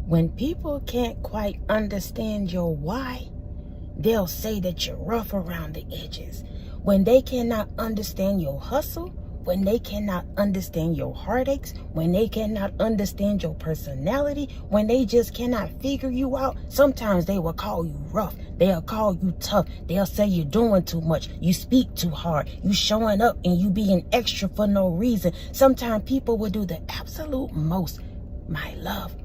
When people can't quite understand your why, they'll say that you're rough around the edges. When they cannot understand your hustle, when they cannot understand your heartaches, when they cannot understand your personality, when they just cannot figure you out, sometimes they will call you rough. They'll call you tough. They'll say you're doing too much. You speak too hard. You showing up and you being extra for no reason. Sometimes people will do the absolute most, my love.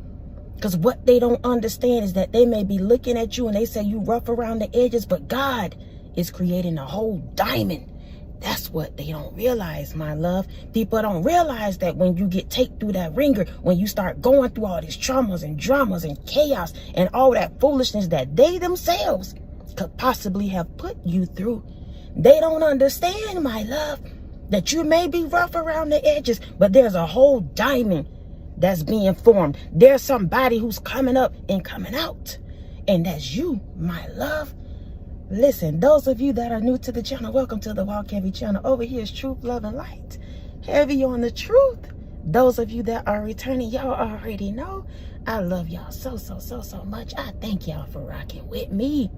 Because what they don't understand is that they may be looking at you and they say you rough around the edges, but God is creating a whole diamond. That's what they don't realize, my love. People don't realize that when you get taken through that ringer, when you start going through all these traumas and dramas and chaos and all that foolishness that they themselves could possibly have put you through, they don't understand, my love, that you may be rough around the edges, but there's a whole diamond that's being formed. There's somebody who's coming up and coming out, and that's you, my love. Listen, those of you that are new to the channel, welcome to the Walk Heavy channel. Over here is Truth, Love, and Light. Heavy on the truth. Those of you that are returning, y'all already know I love y'all so much. I thank y'all for rocking with me.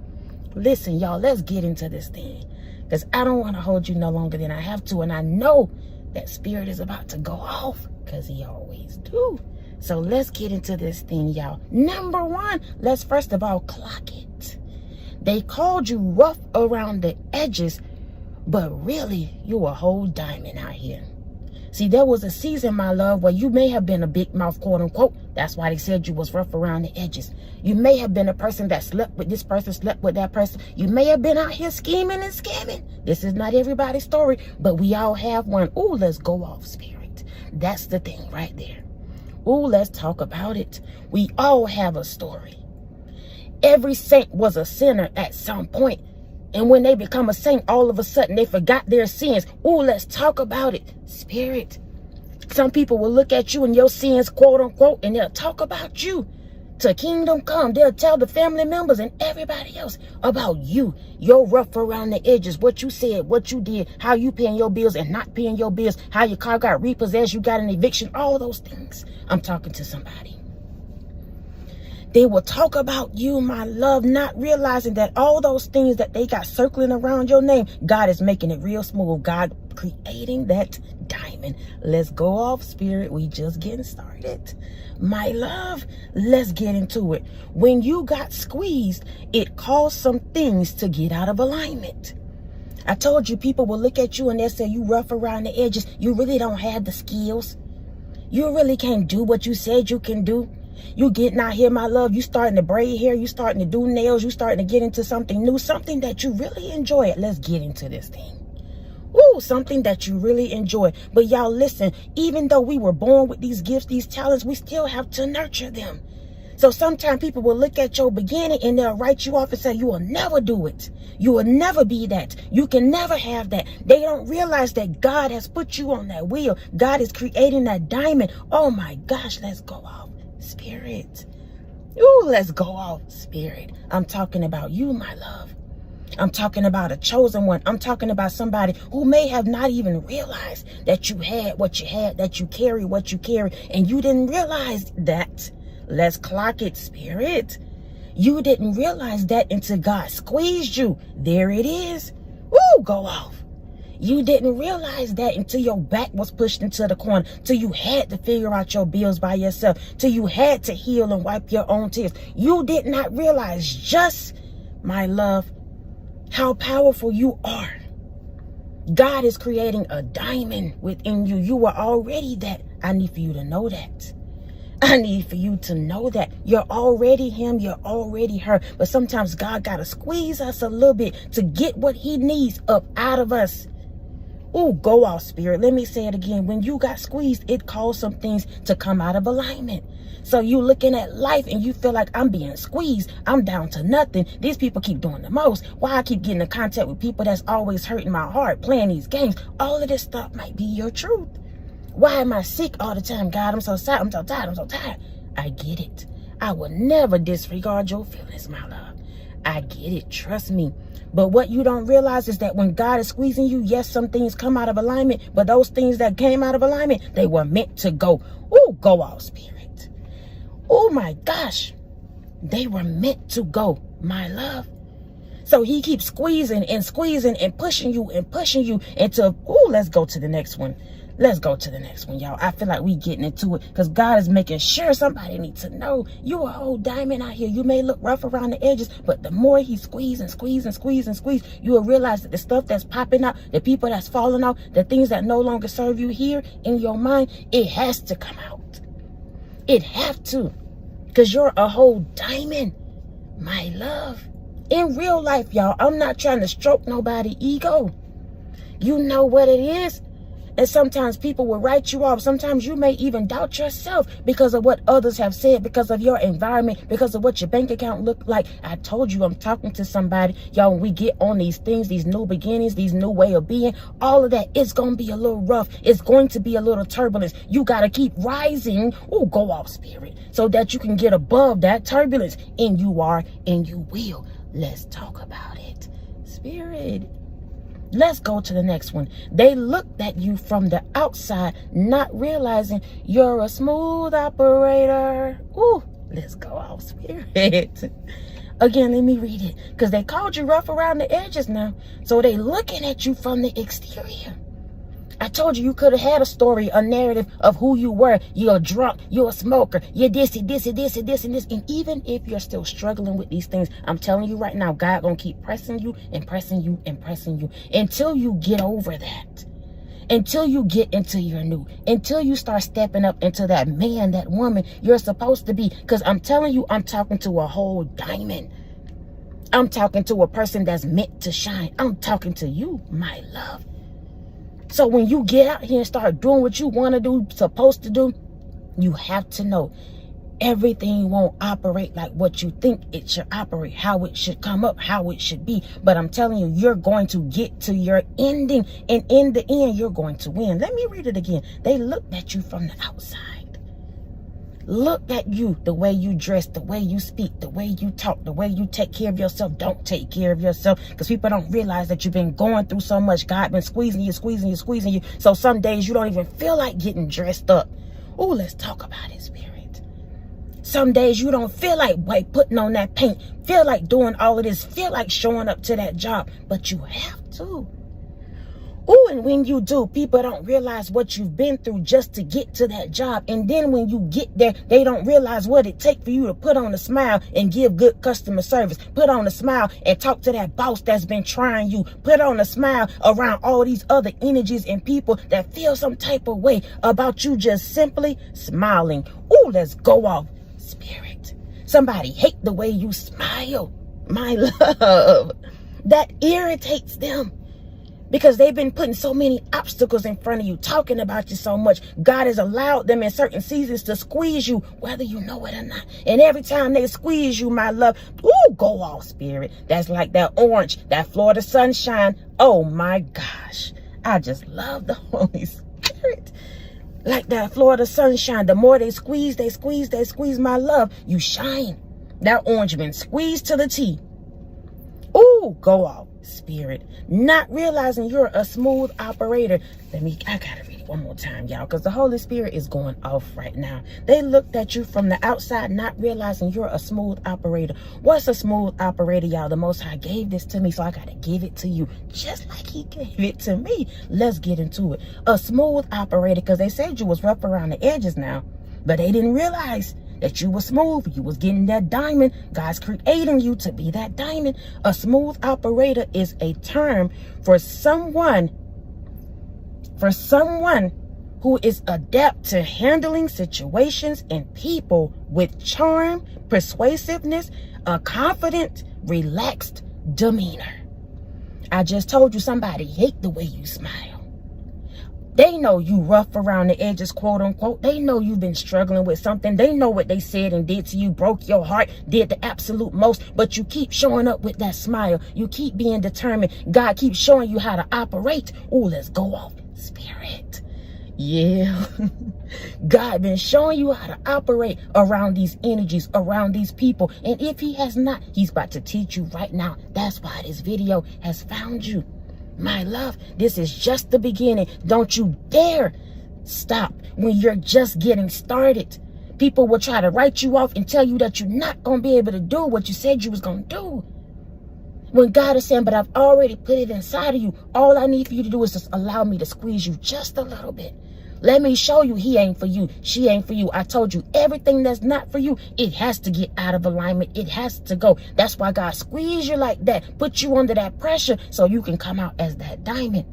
Listen, y'all, let's get into this thing, because I don't want to hold you no longer than I have to, and I know that spirit is about to go off, because he always do. So let's get into this thing, y'all. Number one, let's first of all clock it. They called you rough around the edges, but really you a whole diamond out here. See, there was a season, my love, where you may have been a big mouth, quote unquote. That's why they said you was rough around the edges. You may have been a person that slept with this person, slept with that person. You may have been out here scheming and scamming. This is not everybody's story, but we all have one. Ooh, let's go off, spirit. That's the thing right there. Ooh, let's talk about it. We all have a story. Every saint was a sinner at some point. And when they become a saint, all of a sudden they forgot their sins. Ooh, let's talk about it, spirit. Some people will look at you and your sins, quote unquote, and they'll talk about you. To kingdom come, they'll tell the family members and everybody else about you. You're rough around the edges, what you said, what you did, how you paying your bills and not paying your bills, how your car got repossessed, you got an eviction, all those things. I'm talking to somebody. They will talk about you, my love, not realizing that all those things that they got circling around your name, God is making it real smooth. God creating that diamond. Let's go off, spirit. We just getting started. My love, let's get into it. When you got squeezed, it caused some things to get out of alignment. I told you people will look at you and they'll say you rough around the edges. You really don't have the skills. You really can't do what you said you can do. You getting out here, my love, you starting to braid hair, you starting to do nails, you starting to get into something new, something that you really enjoy. Let's get into this thing. Ooh, something that you really enjoy. But y'all listen, even though we were born with these gifts, these talents, we still have to nurture them. So sometimes people will look at your beginning and they'll write you off and say, you will never do it. You will never be that. You can never have that. They don't realize that God has put you on that wheel. God is creating that diamond. Oh my gosh, let's go off, spirit. Ooh, let's go off, spirit. I'm talking about you, my love. I'm talking about a chosen one. I'm talking about somebody who may have not even realized that you had what you had, that you carry what you carry, and you didn't realize that. Let's clock it, spirit. You didn't realize that until God squeezed you. There it is. Woo, go off. You didn't realize that until your back was pushed into the corner, till you had to figure out your bills by yourself, till you had to heal and wipe your own tears. You did not realize, just, my love, how powerful you are. God is creating a diamond within you. You were already that. I need for you to know that. I need for you to know that you're already him, you're already her. But sometimes God got to squeeze us a little bit to get what he needs up out of us. Ooh, go off, spirit. Let me say it again. When you got squeezed, it caused some things to come out of alignment. So you looking at life and you feel like, I'm being squeezed. I'm down to nothing. These people keep doing the most. Why I keep getting in contact with people that's always hurting my heart, playing these games. All of this stuff might be your truth. Why am I sick all the time? God, I'm so sad. I'm so tired. I'm so tired. I get it. I will never disregard your feelings, my love. I get it. Trust me. But what you don't realize is that when God is squeezing you, yes, some things come out of alignment, but those things that came out of alignment, they were meant to go. Ooh, go off, spirit. Oh my gosh. They were meant to go, my love. So he keeps squeezing and squeezing and pushing you into, let's go to the next one. Let's go to the next one, y'all. I feel like we getting into it because God is making sure somebody needs to know you a whole diamond out here. You may look rough around the edges, but the more he squeeze and squeeze and squeeze and squeeze, you will realize that the stuff that's popping out, the people that's falling out, the things that no longer serve you here in your mind, it has to come out. It have to, because you're a whole diamond, my love. In real life, y'all, I'm not trying to stroke nobody's ego. You know what it is. And sometimes people will write you off. Sometimes you may even doubt yourself because of what others have said, because of your environment, because of what your bank account look like. I told you I'm talking to somebody. Y'all, when we get on these things, these new beginnings, these new way of being, all of that, it's going to be a little rough. It's going to be a little turbulence. You got to keep rising. Oh, go off, spirit, so that you can get above that turbulence. And you are, and you will. Let's talk about it, spirit. Let's go to the next one. They looked at you from the outside, not realizing you're a smooth operator. Ooh, let's go out, spirit. Again, let me read it, because they called you rough around the edges now. So they looking at you from the exterior. I told you could have had a story, a narrative of who you were. You're a drunk, you're a smoker, you're this, and this, and this, and this, and this. And even if you're still struggling with these things, I'm telling you right now, God gonna keep pressing you and pressing you and pressing you until you get over that. Until you get into your new, until you start stepping up into that man, that woman you're supposed to be. Because I'm telling you, I'm talking to a whole diamond. I'm talking to a person that's meant to shine. I'm talking to you, my love. So when you get out here and start doing what you want to do, supposed to do, you have to know everything won't operate like what you think it should operate, how it should come up, how it should be. But I'm telling you, you're going to get to your ending, and in the end, you're going to win. Let me read it again. They looked at you from the outside. Look at you, the way you dress, the way you speak, the way you talk, the way you take care of yourself. Don't take care of yourself, because people don't realize that you've been going through so much. God been squeezing you, squeezing you, squeezing you. So some days you don't even feel like getting dressed up. Oh, let's talk about it, spirit. Some days you don't feel like putting on that paint, feel like doing all of this, feel like showing up to that job, but you have to. Oh, and when you do, people don't realize what you've been through just to get to that job. And then when you get there, they don't realize what it takes for you to put on a smile and give good customer service. Put on a smile and talk to that boss that's been trying you. Put on a smile around all these other energies and people that feel some type of way about you just simply smiling. Oh, let's go off, spirit. Somebody hate the way you smile, my love. That irritates them, because they've been putting so many obstacles in front of you, talking about you so much. God has allowed them in certain seasons to squeeze you, whether you know it or not. And every time they squeeze you, my love, ooh, go off, spirit. That's like that orange, that Florida sunshine. Oh my gosh, I just love the Holy Spirit. Like that Florida sunshine, the more they squeeze, my love, you shine. That orange been squeezed to the T. Ooh, go off, spirit. Not realizing you're a smooth operator. I gotta read it one more time, y'all, because the Holy Spirit is going off right now. They looked at you from the outside, not realizing you're a smooth operator. What's a smooth operator, y'all? The Most High gave this to me, so I gotta give it to you, just like he gave it to me. Let's get into it. A smooth operator, because they said you was rough around the edges now, but they didn't realize that you were smooth. You was getting that diamond. God's creating you to be that diamond. A smooth operator is a term for someone who is adept to handling situations and people with charm, persuasiveness, a confident, relaxed demeanor. I just told you somebody hate the way you smile. They know you rough around the edges, quote unquote. They know you've been struggling with something. They know what they said and did to you, broke your heart, did the absolute most, but you keep showing up with that smile. You keep being determined. God keeps showing you how to operate. Oh, let's go off, spirit. Yeah. God been showing you how to operate around these energies, around these people. And if he has not, he's about to teach you right now. That's why this video has found you. My love, this is just the beginning. Don't you dare stop when you're just getting started, People will try to write you off and tell you that you're not going to be able to do what you said you was going to do. When God is saying, but I've already put it inside of you. All I need for you to do is just allow me to squeeze you just a little bit. Let me show you he ain't for you. She ain't for you. I told you everything that's not for you, it has to get out of alignment. It has to go. That's why God squeezed you like that. Put you under that pressure so you can come out as that diamond.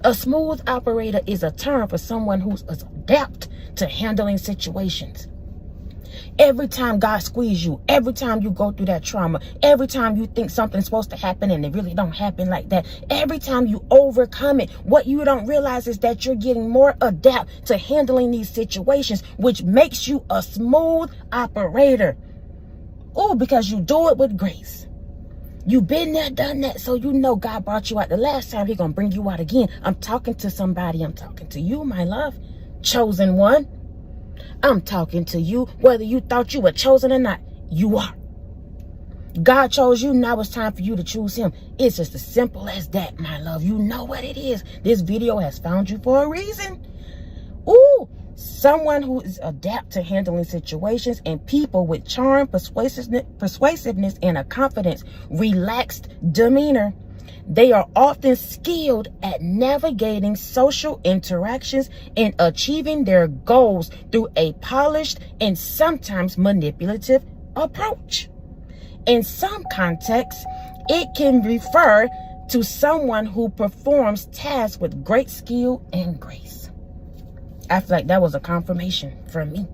A smooth operator is a term for someone who's adept to handling situations. Every time God squeezes you, every time you go through that trauma, every time you think something's supposed to happen and it really don't happen like that, every time you overcome it, what you don't realize is that you're getting more adept to handling these situations, which makes you a smooth operator. Oh, because you do it with grace. You've been there, done that, so you know God brought you out the last time. He's going to bring you out again. I'm talking to somebody. I'm talking to you, my love. Chosen one. I'm talking to you. Whether you thought you were chosen or not, you are. God chose you. Now it's time for you to choose him. It's just as simple as that, my love. You know what it is. This video has found you for a reason. Ooh. Someone who is adept to handling situations and people with charm, persuasiveness, and a confidence, relaxed demeanor. They are often skilled at navigating social interactions and achieving their goals through a polished and sometimes manipulative approach. In some contexts, it can refer to someone who performs tasks with great skill and grace. I feel like that was a confirmation for me.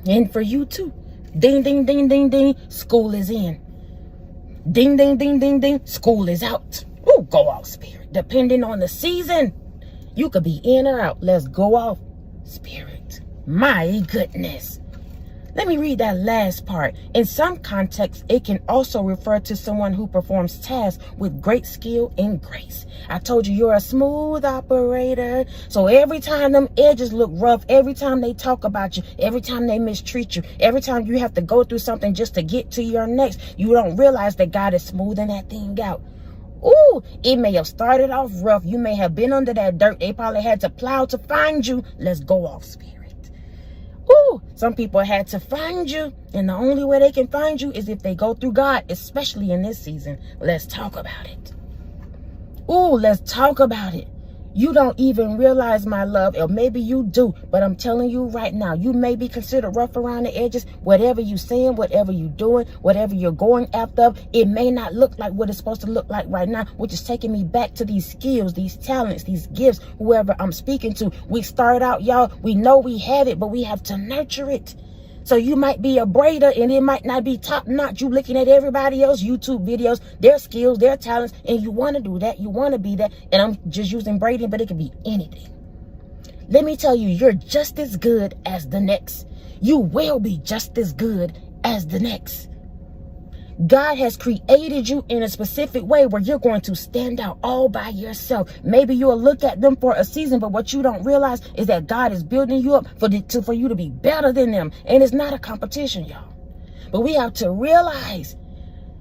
And for you too. Ding, ding, ding, ding, ding. School is in. Ding, ding, ding, ding, ding. School is out. Ooh, go off, spirit. Depending on the season, you could be in or out. Let's go off, spirit. My goodness. Let me read that last part. In some contexts, it can also refer to someone who performs tasks with great skill and grace. I told you you're a smooth operator. So every time them edges look rough, every time they talk about you, every time they mistreat you, every time you have to go through something just to get to your next, you don't realize that God is smoothing that thing out. Ooh, it may have started off rough. You may have been under that dirt. They probably had to plow to find you. Let's go off, spirit. Ooh, some people had to find you, and the only way they can find you is if they go through God, especially in this season. Let's talk about it. Ooh, let's talk about it. You don't even realize, my love, or maybe you do, but I'm telling you right now, you may be considered rough around the edges. Whatever you're saying, whatever you're doing, whatever you're going after, it may not look like what it's supposed to look like right now, which is taking me back to these skills, these talents, these gifts, whoever I'm speaking to. We start out, y'all, we know we have it, but we have to nurture it. So you might be a braider and it might not be top notch. You looking at everybody else YouTube videos, their skills, their talents, and you want to do that. You want to be that. And I'm just using braiding, but it could be anything. Let me tell you, you're just as good as the next. You will be just as good as the next. God has created you in a specific way where you're going to stand out all by yourself. Maybe you'll look at them for a season, but what you don't realize is that God is building you up for you to be better than them. And it's not a competition, y'all. But we have to realize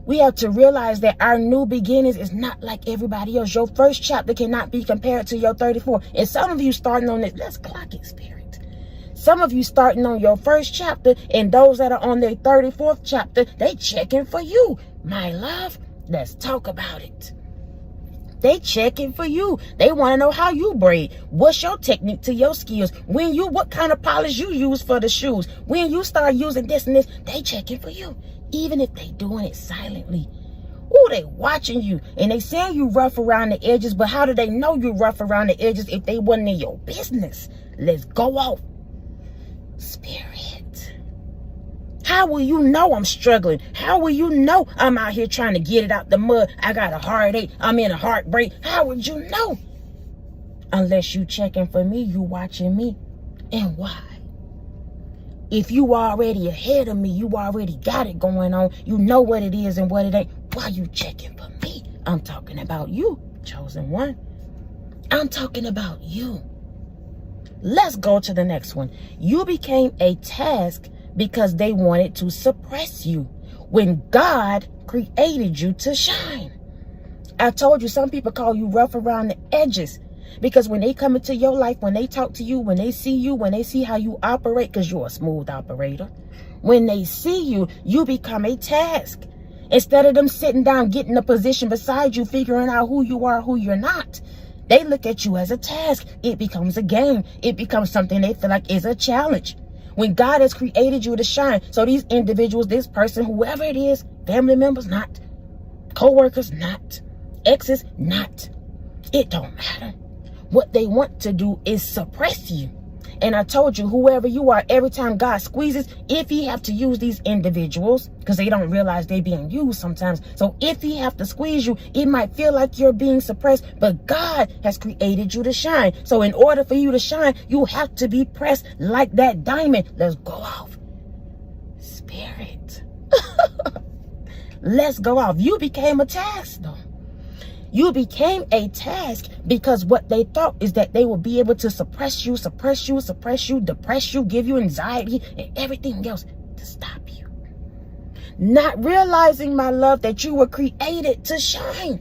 that our new beginnings is not like everybody else. Your first chapter cannot be compared to your 34. And some of you starting on this, let's clock it, spirit. Some of you starting on your first chapter, and those that are on their 34th chapter, they checking for you. My love, let's talk about it. They checking for you. They want to know how you braid. What's your technique to your skills? What kind of polish you use for the shoes? When you start using this and this, they checking for you. Even if they doing it silently. Ooh, they watching you. And they saying you rough around the edges, but how do they know you rough around the edges if they wasn't in your business? Let's go off. Spirit. How will you know I'm struggling? How will you know I'm out here trying to get it out the mud? I got a heartache. I'm in a heartbreak. How would you know? Unless you checking for me, you watching me. And why? If you already ahead of me, you already got it going on. You know what it is and what it ain't. Why you checking for me? I'm talking about you, chosen one. I'm talking about you. Let's go to the next one. You became a task because they wanted to suppress you when God created you to shine. I told you some people call you rough around the edges Because when they come into your life, when they talk to you, when they see you, when they see how you operate, because you're a smooth operator, when they see you, you become a task. Instead of them sitting down, getting a position beside you, figuring out who you are, who you're not, they look at you as a task. It becomes a game. It becomes something they feel like is a challenge. When God has created you to shine. So these individuals, this person, whoever it is, family members, not. Co-workers, not. Exes, not. It don't matter. What they want to do is suppress you. And I told you, whoever you are, every time God squeezes, if he have to use these individuals, because they don't realize they're being used sometimes. So if he have to squeeze you, it might feel like you're being suppressed, but God has created you to shine. So in order for you to shine, you have to be pressed like that diamond. Let's go off. Spirit. Let's go off. You became a task, though. You became a task because what they thought is that they will be able to suppress you, depress you, give you anxiety and everything else to stop you. Not realizing, my love, that you were created to shine.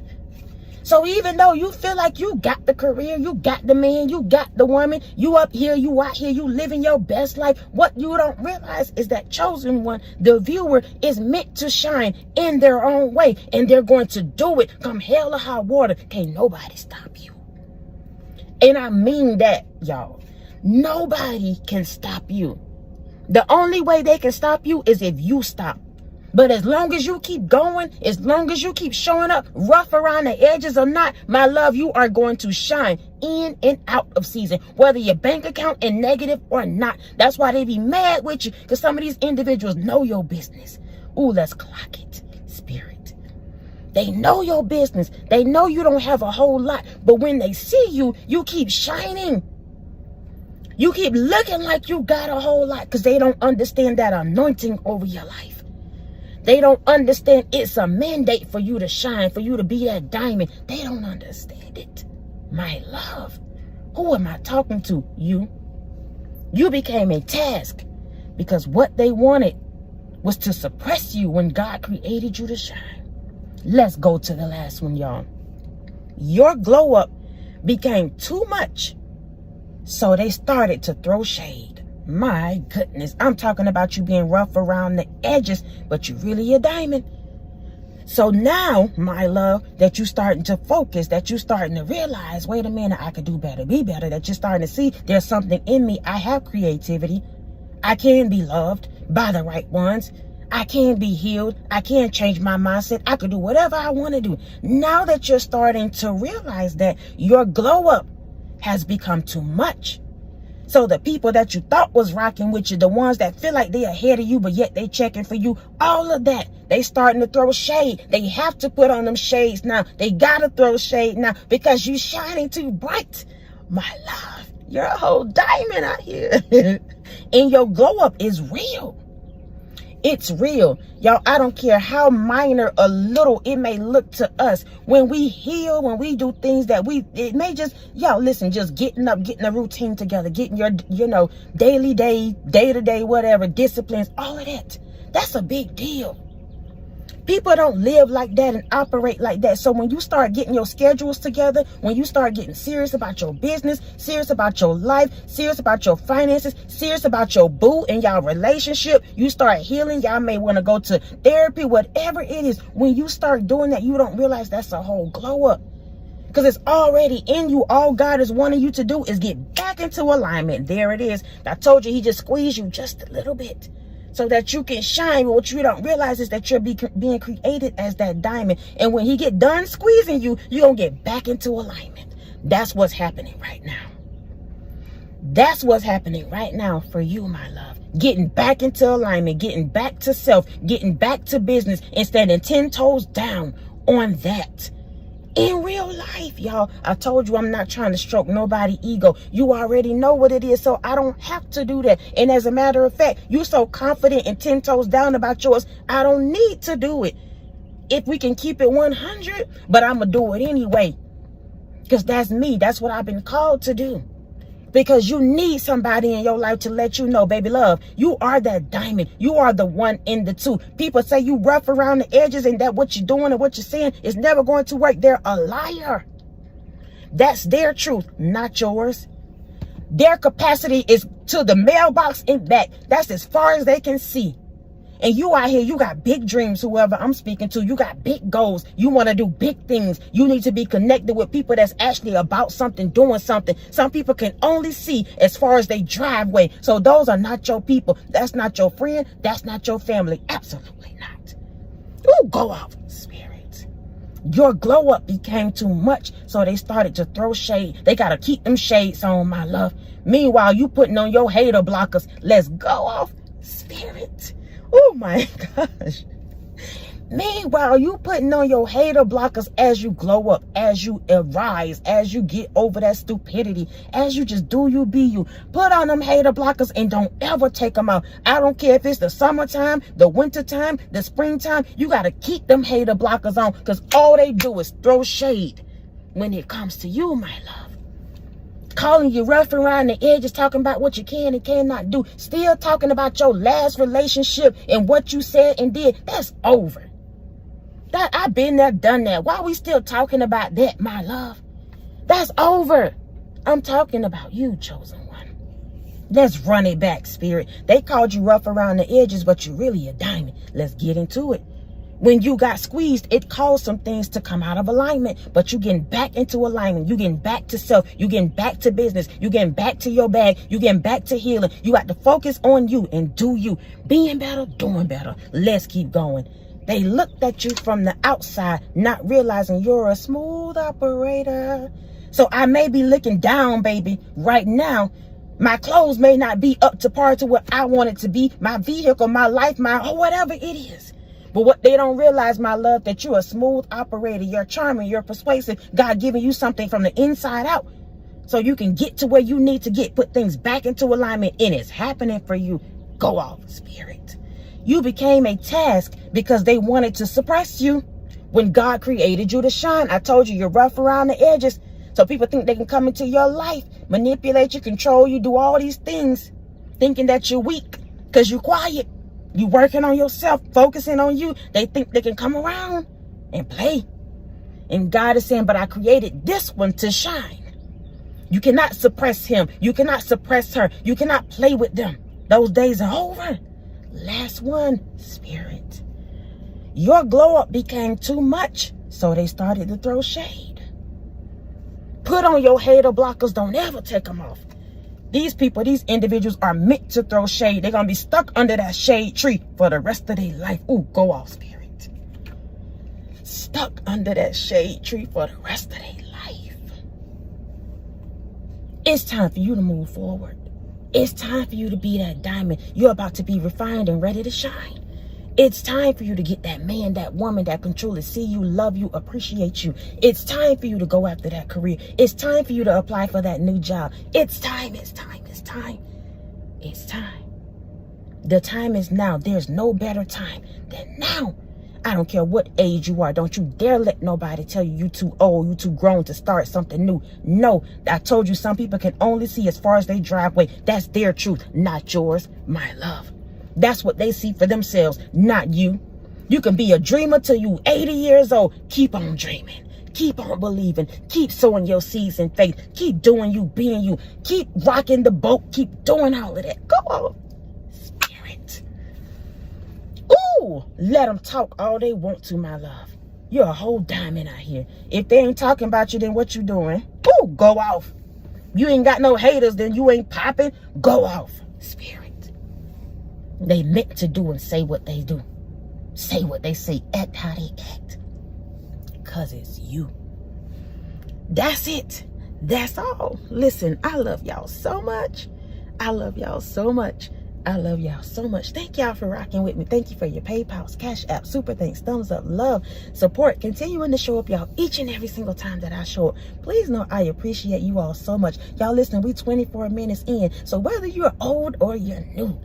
So even though you feel like you got the career, you got the man, you got the woman, you up here, you out here, you living your best life, what you don't realize is that chosen one, the viewer, is meant to shine in their own way. And they're going to do it come hell or high water. Can't nobody stop you. And I mean that, y'all. Nobody can stop you. The only way they can stop you is if you stop. But as long as you keep going, as long as you keep showing up, rough around the edges or not, my love, you are going to shine in and out of season, whether your bank account is negative or not. That's why they be mad with you, because some of these individuals know your business. Ooh, let's clock it, spirit. They know your business. They know you don't have a whole lot, but when they see you, you keep shining. You keep looking like you got a whole lot because they don't understand that anointing over your life. They don't understand it's a mandate for you to shine, for you to be that diamond. They don't understand it. My love, who am I talking to? You. You became a task because what they wanted was to suppress you when God created you to shine. Let's go to the last one, y'all. Your glow up became too much, so they started to throw shade. My goodness, I'm talking about you being rough around the edges, but you're really a diamond. So now, my love, that you're starting to focus, that you're starting to realize, wait a minute, I could do better, be better, that you're starting to see there's something in me. I have creativity. I can be loved by the right ones. I can be healed. I can change my mindset. I could do whatever I want to do. Now that you're starting to realize that your glow up has become too much. So the people that you thought was rocking with you, the ones that feel like they're ahead of you, but yet they checking for you, all of that, they starting to throw shade. They have to put on them shades now. They got to throw shade now because you shining too bright. My love, you're a whole diamond out here. And your glow up is real. It's real. Y'all, I don't care how minor or little it may look to us. When we heal, when we do things that it may just, y'all, listen, just getting up, getting a routine together, getting your, day-to-day, whatever, disciplines, all of that. That's a big deal. People don't live like that and operate like that. So when you start getting your schedules together, when you start getting serious about your business, serious about your life, serious about your finances, serious about your boo and y'all relationship, you start healing. Y'all may want to go to therapy, whatever it is. When you start doing that, you don't realize that's a whole glow up. Because it's already in you. All God is wanting you to do is get back into alignment. There it is. I told you, he just squeezed you just a little bit, so that you can shine. What you don't realize is that you're being created as that diamond. And when he get done squeezing you, you're going to get back into alignment. That's what's happening right now. That's what's happening right now for you, my love. Getting back into alignment, getting back to self, getting back to business, and standing 10 toes down on that. In real life, y'all, I told you I'm not trying to stroke nobody's ego. You already know what it is, so I don't have to do that. And as a matter of fact, you're so confident and 10 toes down about yours, I don't need to do it. If we can keep it 100, but I'm going to do it anyway. Because that's me. That's what I've been called to do. Because you need somebody in your life to let you know, baby love, you are that diamond. You are the one in the two. People say you rough around the edges and that what you're doing and what you're saying is never going to work. They're a liar. That's their truth, not yours. Their capacity is to the mailbox and back. That's as far as they can see. And you out here, you got big dreams, whoever I'm speaking to. You got big goals. You want to do big things. You need to be connected with people that's actually about something, doing something. Some people can only see as far as they driveway. So those are not your people. That's not your friend. That's not your family. Absolutely not. Ooh, go off, spirit. Your glow up became too much. So they started to throw shade. They got to keep them shades on, my love. Meanwhile, you putting on your hater blockers. Let's go off, spirit. Oh my gosh. Meanwhile, you putting on your hater blockers as you glow up, as you arise, as you get over that stupidity, as you just do you, be you. Put on them hater blockers and don't ever take them out. I don't care if it's the summertime, the wintertime, the springtime. You got to keep them hater blockers on, because all they do is throw shade when it comes to you, my love. Calling you rough around the edges, talking about what you can and cannot do. Still talking about your last relationship and what you said and did. That's over. I've been there, done that. Why are we still talking about that, my love? That's over. I'm talking about you, chosen one. Let's run it back, spirit. They called you rough around the edges, but you're really a diamond. Let's get into it. When you got squeezed, it caused some things to come out of alignment, but you getting back into alignment. You getting back to self. You getting back to business. You getting back to your bag. You getting back to healing. You got to focus on you and do you. Being better, doing better. Let's keep going. They looked at you from the outside, not realizing you're a smooth operator. So I may be looking down, baby, right now. My clothes may not be up to par to what I want it to be. My vehicle, my life, my whatever it is. But what they don't realize, my love, that you're a smooth operator. You're charming. You're persuasive. God giving you something from the inside out so you can get to where you need to get. Put things back into alignment, and it's happening for you. Go off, spirit. You became a task because they wanted to suppress you when God created you to shine. I told you, you're rough around the edges. So people think they can come into your life, manipulate you, control you, do all these things, thinking that you're weak because you're quiet. You working on yourself, focusing on you. They think they can come around and play. And God is saying, but I created this one to shine. You cannot suppress him. You cannot suppress her. You cannot play with them. Those days are over. Last one, spirit. Your glow up became too much, so they started to throw shade. Put on your hater blockers. Don't ever take them off. These people, these individuals are meant to throw shade. They're going to be stuck under that shade tree for the rest of their life. Ooh, go off, spirit. Stuck under that shade tree for the rest of their life. It's time for you to move forward. It's time for you to be that diamond. You're about to be refined and ready to shine. It's time for you to get that man, that woman that can truly see you, love you, appreciate you. It's time for you to go after that career. It's time for you to apply for that new job. It's time, it's time, it's time. It's time. The time is now. There's no better time than now. I don't care what age you are. Don't you dare let nobody tell you you too old, you too grown to start something new. No, I told you some people can only see as far as they driveway. That's their truth, not yours, my love. That's what they see for themselves, not you. You can be a dreamer till you 80 years old. Keep on dreaming. Keep on believing. Keep sowing your seeds in faith. Keep doing you, being you. Keep rocking the boat. Keep doing all of that. Go on, spirit. Ooh, let them talk all they want to, my love. You're a whole diamond out here. If they ain't talking about you, then what you doing? Ooh, go off. You ain't got no haters, then you ain't popping. Go off, spirit. They meant to do and say what they do. Say what they say, act how they act. Because it's you. That's it. That's all. Listen, I love y'all so much. I love y'all so much. I love y'all so much. Thank y'all for rocking with me. Thank you for your PayPals, Cash App, super thanks, thumbs up, love, support, continuing to show up, y'all, each and every single time that I show up. Please know I appreciate you all so much. Y'all listen, we 24 minutes in. So whether you're old or you're new,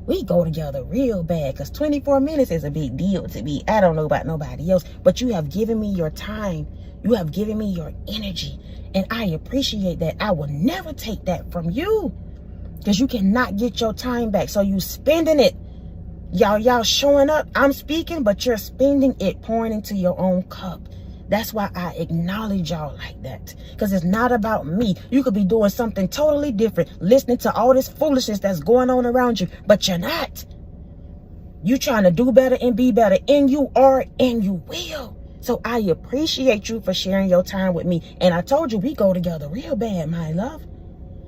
we go together real bad, because 24 minutes is a big deal to me. I don't know about nobody else, but you have given me your time. You have given me your energy, and I appreciate that. I will never take that from you, because you cannot get your time back. So you spending it. Y'all showing up. I'm speaking, but you're spending it, pouring into your own cup. That's why I acknowledge y'all like that. Because it's not about me. You could be doing something totally different, listening to all this foolishness that's going on around you, but you're not. You trying to do better and be better, and you are, and you will. So I appreciate you for sharing your time with me. And I told you we go together real bad, my love.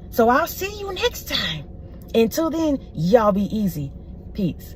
So I'll see you next time. Until then, y'all be easy. Peace.